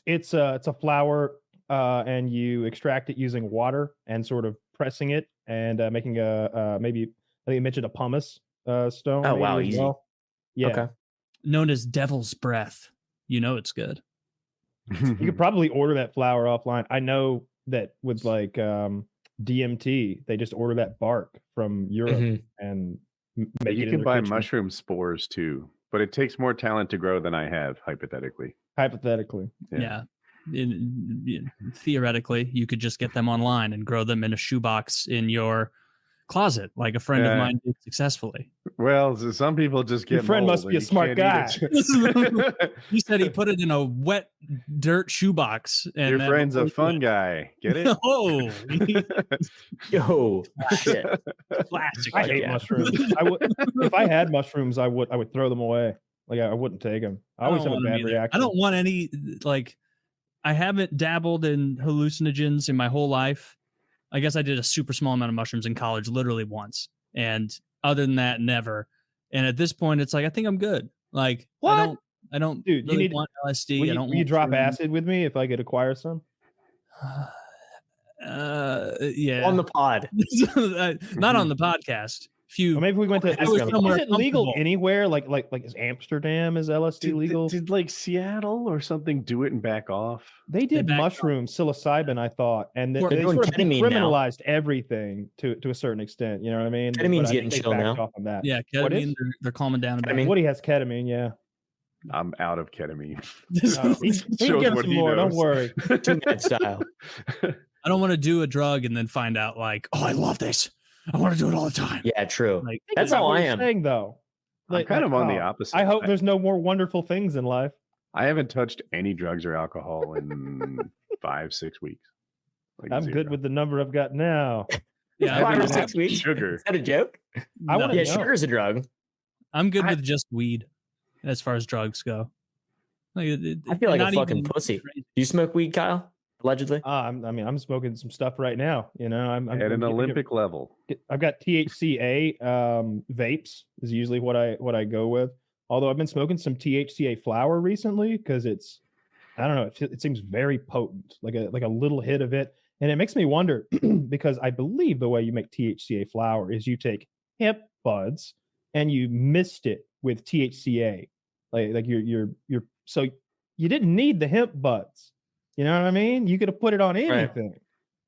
It's a flower, and you extract it using water and sort of pressing it and making maybe I think you mentioned a pumice stone. Oh wow, easy. Well. Yeah. Okay. Known as devil's breath. You know it's good. You could probably order that flower offline. I know that with like DMT, they just order that bark from Europe and make it. You can buy mushroom spores too, but it takes more talent to grow than I have, hypothetically. Yeah. Theoretically, you could just get them online and grow them in a shoebox in your closet, like a friend of mine did successfully. Well, some people just get. Your friend must be a smart guy. He said he put it in a wet dirt shoebox. And your friend's a fun guy. Get it? Oh, yo, shit! Classic. I hate mushrooms. If I had mushrooms, I would throw them away. Like I wouldn't take them. I always have a bad reaction. I don't want any. Like, I haven't dabbled in hallucinogens in my whole life. I guess I did a super small amount of mushrooms in college, literally once. And other than that, never. And at this point, it's like, I think I'm good. Like, what? I don't Dude, really you need want LSD. Will you drop acid with me if I could acquire some? Yeah. On the pod. Not on the podcast. Or maybe we went to. Is it legal anywhere? Like is Amsterdam? Is LSD legal? Did like Seattle or something do it and back off? They did mushrooms, psilocybin, I thought, and they sort of criminalized everything to a certain extent. You know what I mean? Ketamine's getting chill now. Off on that. Yeah, ketamine. They're calming down. Woody has ketamine. Yeah. I'm out of ketamine. He can get some more. Don't worry. Style. I don't want to do a drug and then find out like, oh, I love this. I want to do it all the time. Yeah, true. Like, that's how I am. Saying, though, I'm kind of on the opposite. I hope there's no more wonderful things in life. I haven't touched any drugs or alcohol in 5-6 weeks. Like I'm good with the number I've got now. Yeah, 5 or 6 weeks. Sugar. Is that a joke? Yeah, sugar is a drug. I'm good with just weed as far as drugs go. Like, I feel like a fucking pussy. Do you smoke weed, Kyle? Allegedly. I'm smoking some stuff right now. You know, I'm at an Olympic level. I've got THCA vapes is usually what I go with. Although I've been smoking some THCA flower recently because it's, I don't know, it seems very potent, like a little hit of it, and it makes me wonder because I believe the way you make THCA flower is you take hemp buds and you mist it with THCA, like you're so you didn't need the hemp buds. You know what I mean? You could have put it on anything. Right.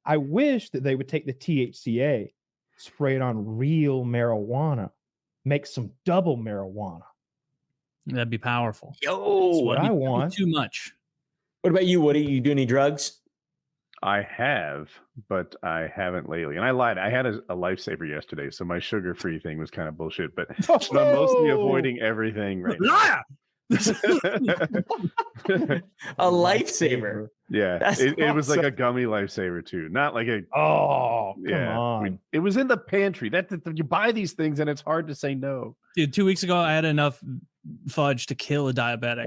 I wish that they would take the THCA, spray it on real marijuana, make some double marijuana. That'd be powerful. Yo, that's what I want. Too much. What about you, Woody? You do any drugs? I have, but I haven't lately. And I lied. I had a lifesaver yesterday, so my sugar-free thing was kind of bullshit. But I'm mostly avoiding everything right now. A lifesaver. Yeah, it was like a gummy lifesaver too, not like a. Oh, come on! I mean, it was in the pantry. That you buy these things and it's hard to say no. Dude, 2 weeks ago I had enough fudge to kill a diabetic.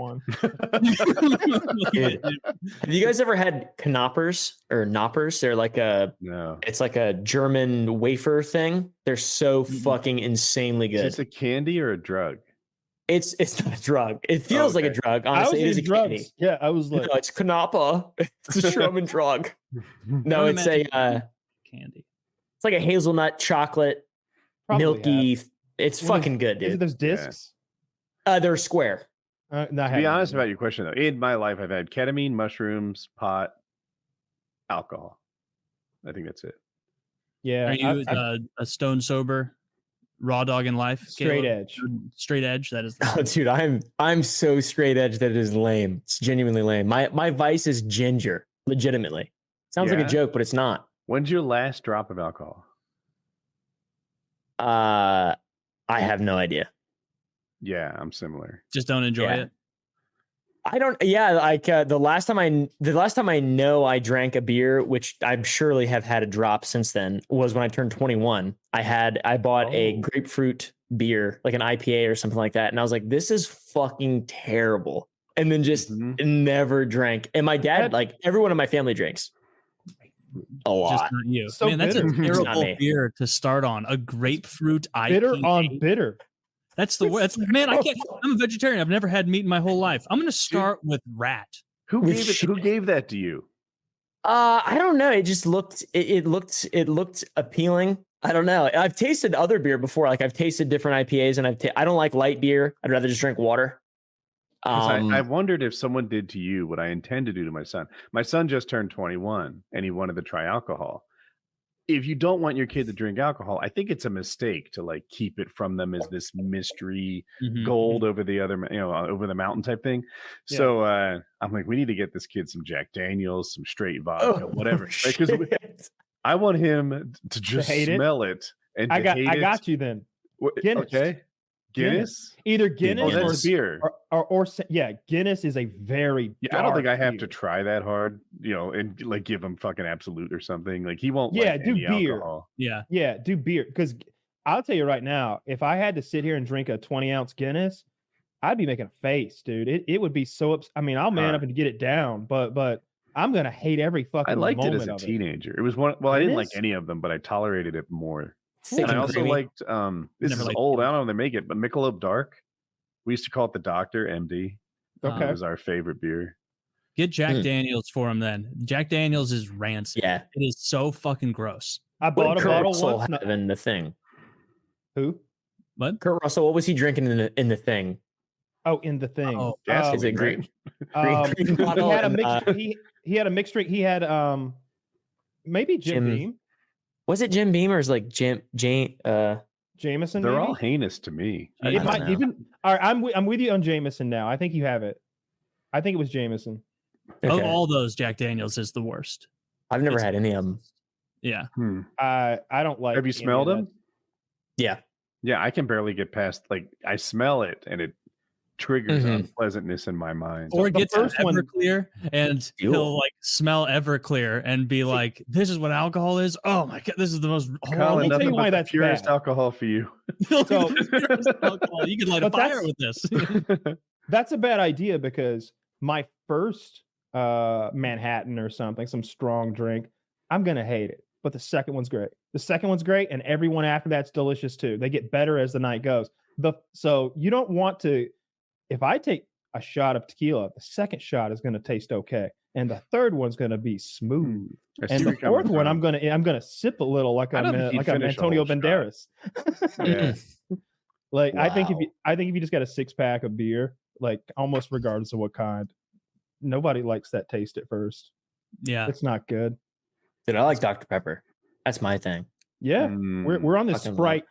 Have you guys ever had knoppers or knoppers? They're like it's like a German wafer thing. They're so fucking insanely good. Is it a candy or a drug? It's not a drug. It feels like a drug. Honestly, it is a drugs. candy. Yeah, I was like, no, it's Knappa. It's a German drug. No, it's a candy. It's like a hazelnut chocolate, milky. It's fucking good, dude. Those discs? They're square. To be honest about your question, though, in my life, I've had ketamine, mushrooms, pot, alcohol. I think that's it. Yeah. Are you a stone sober? Raw dog in life, straight edge. Straight edge. That is. Oh, dude, I'm so straight edge that it is lame. It's genuinely lame. My vice is ginger. Legitimately, sounds like a joke, but it's not. When's your last drop of alcohol? I have no idea. Yeah, I'm similar. Just don't enjoy it. I don't. Yeah, like the last time I know I drank a beer, which I surely have had a drop since then, was when I turned 21. I bought a grapefruit beer, like an IPA or something like that, and I was like, "This is fucking terrible," and then just never drank. And my dad, like everyone in my family, drinks a lot. Just not you. So man, that's a terrible beer to start on. A grapefruit IPA. Bitter on bitter. That's the word. Man, I can't. I'm a vegetarian. I've never had meat in my whole life. I'm going to start with rat. Who gave that to you? I don't know. It just looked it looked appealing. I don't know. I've tasted other beer before. Like I've tasted different IPAs, and I don't like light beer. I'd rather just drink water. I wondered if someone did to you what I intend to do to my son. My son just turned 21 and he wanted to try alcohol. If you don't want your kid to drink alcohol, I think it's a mistake to like keep it from them as this mystery gold over the other, over the mountain type thing. Yeah. So I'm like, we need to get this kid some Jack Daniels, some straight vodka, whatever. Because I want him to just smell it. And I got you then. Guinness. Okay. Guinness? Either Guinness or beer. Or Guinness is a very I don't think I have to try that hard, and like give him fucking Absolute or something. Like he won't do beer. Alcohol. Yeah, do beer. Because I'll tell you right now, if I had to sit here and drink a 20-ounce Guinness, I'd be making a face, dude. It would be so I'll man up and get it down, but I'm gonna hate every fucking I liked moment it as a teenager. It was one I didn't like any of them, but I tolerated it more. And I also liked this is old. I don't know if they make it, but Michelob Dark. We used to call it the Doctor MD. Okay, it was our favorite beer. Get Jack Daniels for him then. Jack Daniels is rancid. Yeah, it is so fucking gross. I bought a bottle once. In the thing. Who? What? Kurt Russell. What was he drinking in the thing? Oh, in the thing. Oh, is it green? Green bottle. He had a mixed. He had a mixed drink. He had maybe Jim Beam. Was it Jim Beam or is like Jameson? They're all heinous to me. It might even. All right, I'm with you on Jameson now. I think you have it. I think it was Jameson. Okay. Of all those, Jack Daniels is the worst. I've never had any of them. Yeah. I don't like. Have you smelled them? Yeah. Yeah, I can barely get past. Like I smell it, and it triggers unpleasantness in my mind. Or get to Everclear and he'll like smell Everclear and be like, "This is what alcohol is." Oh my god, this is the most horrible. I'll tell you why that's purest alcohol for you. So, you can light a fire with this. That's a bad idea because my first Manhattan or something, some strong drink, I'm gonna hate it. But the second one's great. The second one's great, and everyone after that's delicious too. They get better as the night goes. So you don't want to. If I take a shot of tequila, the second shot is going to taste okay, and the third one's going to be smooth, and the fourth one I'm going to sip a little like I'm Antonio Banderas. Like wow. I think if you just got a 6-pack of beer, like almost regardless of what kind, nobody likes that taste at first. Yeah, it's not good. Dude, I like Dr. Pepper. That's my thing. Yeah, we're on this Sprite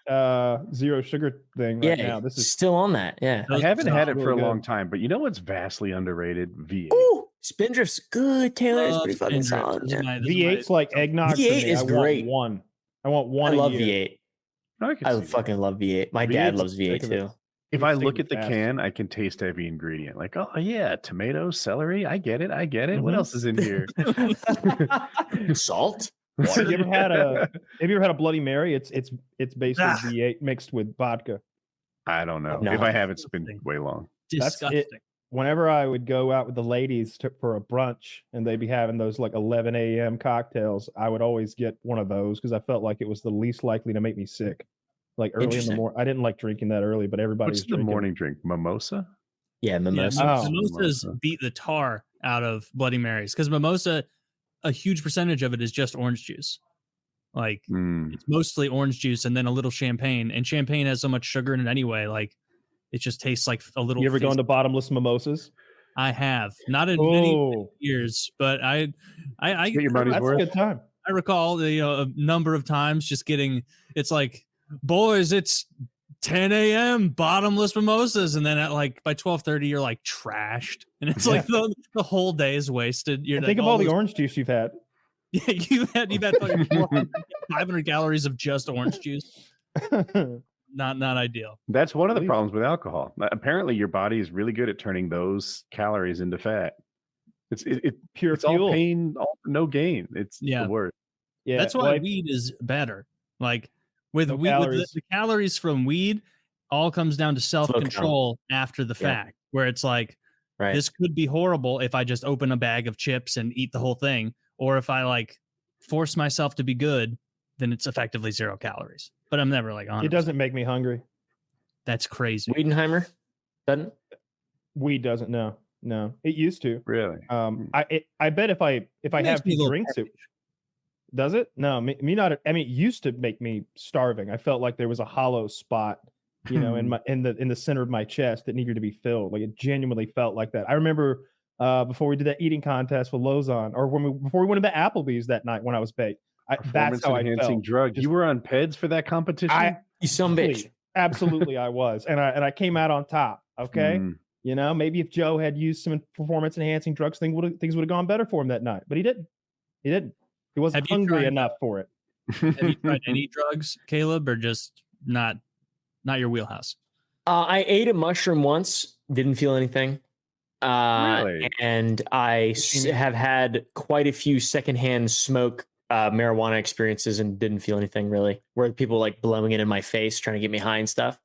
zero sugar thing right now. This is still on that. Yeah, I haven't had it for a long time, but you know what's vastly underrated? V8. Ooh, Spindrift's good. Taylor is pretty fucking solid. Yeah. V8's like eggnog. V8 is great. I want one. I love V8. I fucking love V8. My dad loves V8 too. If I look at the can, I can taste every ingredient. Like, oh yeah, tomatoes, celery. I get it. What else is in here? Salt. Have you ever had a Bloody Mary? It's basically V8 mixed with vodka. I don't know. If I have, it's been way long. Disgusting. Whenever I would go out with the ladies for a brunch and they'd be having those like 11 a.m. cocktails, I would always get one of those because I felt like it was the least likely to make me sick. Like early in the morning, I didn't like drinking that early, but everybody was drinking. The morning drink? Mimosa? Yeah, mimosa. Mimosas beat the tar out of Bloody Marys because mimosa, a huge percentage of it is just orange juice. Like it's mostly orange juice and then a little champagne. And champagne has so much sugar in it anyway. Like it just tastes like a little. You ever gone to bottomless mimosas? I have, not in many years, but I get your money's worth. That's a good time. I recall a number of times just getting. It's like, boys, it's 10 a.m. bottomless mimosas, and then at like by 12:30 you're like trashed, and it's like the whole day is wasted. You're think of all the orange juice you've had. Yeah, you've had like 500 calories of just orange juice. Not ideal. That's one of the problems with alcohol. Apparently, your body is really good at turning those calories into fat. It's pure it's fuel. All pain, no gain. It's the worst. Yeah, that's why weed is better. Like with weed, the calories from weed all comes down to self-control after the fact, where it's like, this could be horrible if I just open a bag of chips and eat the whole thing, or if I like force myself to be good, then it's effectively 0 calories. But I'm never like 100%. It doesn't make me hungry. That's crazy. Wiedenheimer doesn't. Weed doesn't. No. No, it used to. Really? I bet if I have two drinks, it does it. No, me not. I mean, it used to make me starving. I felt like there was a hollow spot, in the center of my chest that needed to be filled. Like it genuinely felt like that. I remember before we did that eating contest with Lozon, or before we went into Applebee's that night when I was baked. That's how I felt. Drug. You were on PEDs for that competition? You some bitch. Absolutely, I was, and I came out on top. Okay, maybe if Joe had used some performance enhancing drugs, things would have gone better for him that night. But he didn't. He wasn't hungry enough for it. Have you tried any drugs, Caleb, or just not your wheelhouse? I ate a mushroom once, didn't feel anything. Really? And I have had quite a few secondhand smoke marijuana experiences and didn't feel anything really, where people like blowing it in my face, trying to get me high and stuff.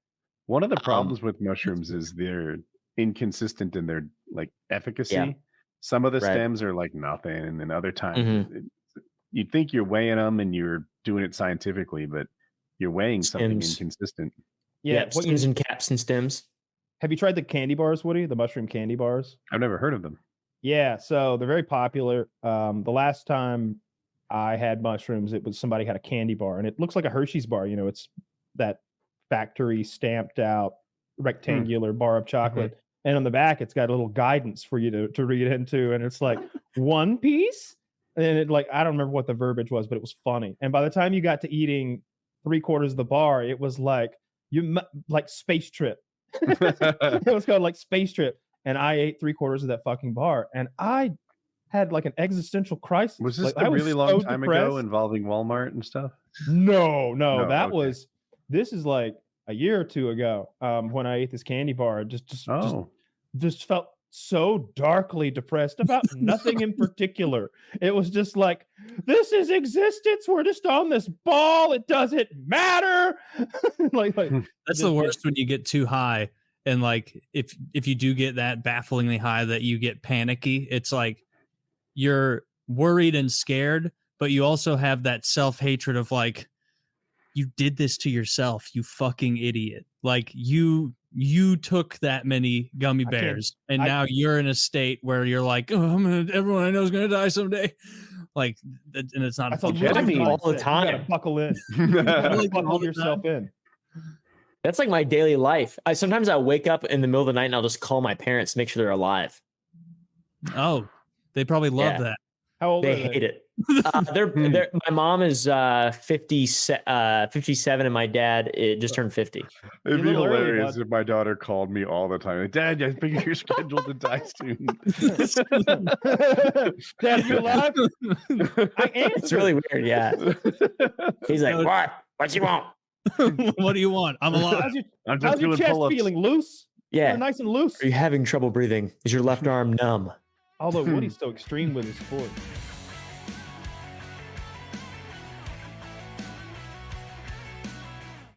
One of the problems with mushrooms is they're inconsistent in their like efficacy. Yeah. Some of the stems are like nothing, and then other times you'd think you're weighing them and you're doing it scientifically, but you're weighing something inconsistent. Yeah, stems and caps and stems. Have you tried the candy bars, Woody? The mushroom candy bars? I've never heard of them. Yeah, so they're very popular. The last time I had mushrooms, it was somebody had a candy bar, and it looks like a Hershey's bar. It's that factory stamped out rectangular bar of chocolate. And on the back, it's got a little guidance for you to read into. And it's like 1 piece. And it I don't remember what the verbiage was, but it was funny. And by the time you got to eating 3/4 of the bar, it was like Space Trip. It was called like Space Trip. And I ate 3/4 of that fucking bar. And I had like an existential crisis. Was this a really long time ago involving Walmart and stuff? No, this is like a year or two ago when I ate this candy bar. Just felt so darkly depressed about nothing in particular. It was just like, this is existence. We're just on this ball. It doesn't matter. That's the worst when you get too high. And like, if you do get that bafflingly high that you get panicky, it's like you're worried and scared, but you also have that self-hatred of like, you did this to yourself, you fucking idiot. Like you took that many gummy bears and now you're in a state where you're like, everyone I know is going to die someday. Like, and it's not all the time. You gotta buckle in. Buckle yourself in. That's like my daily life. Sometimes I wake up in the middle of the night and I'll just call my parents to make sure they're alive. Oh, they probably love that. How old are they? They hate it. My mom is 57 and my dad just turned 50. It'd be hilarious if my daughter called me all the time. Like, Dad, I think you're scheduled to die soon. Dad, you alive? It's really weird, yeah. He's like, what? What you want? What do you want? I'm alive. How's your chest feeling? Loose? Yeah. Nice and loose. Are you having trouble breathing? Is your left arm numb? Although Woody's so extreme with his sport.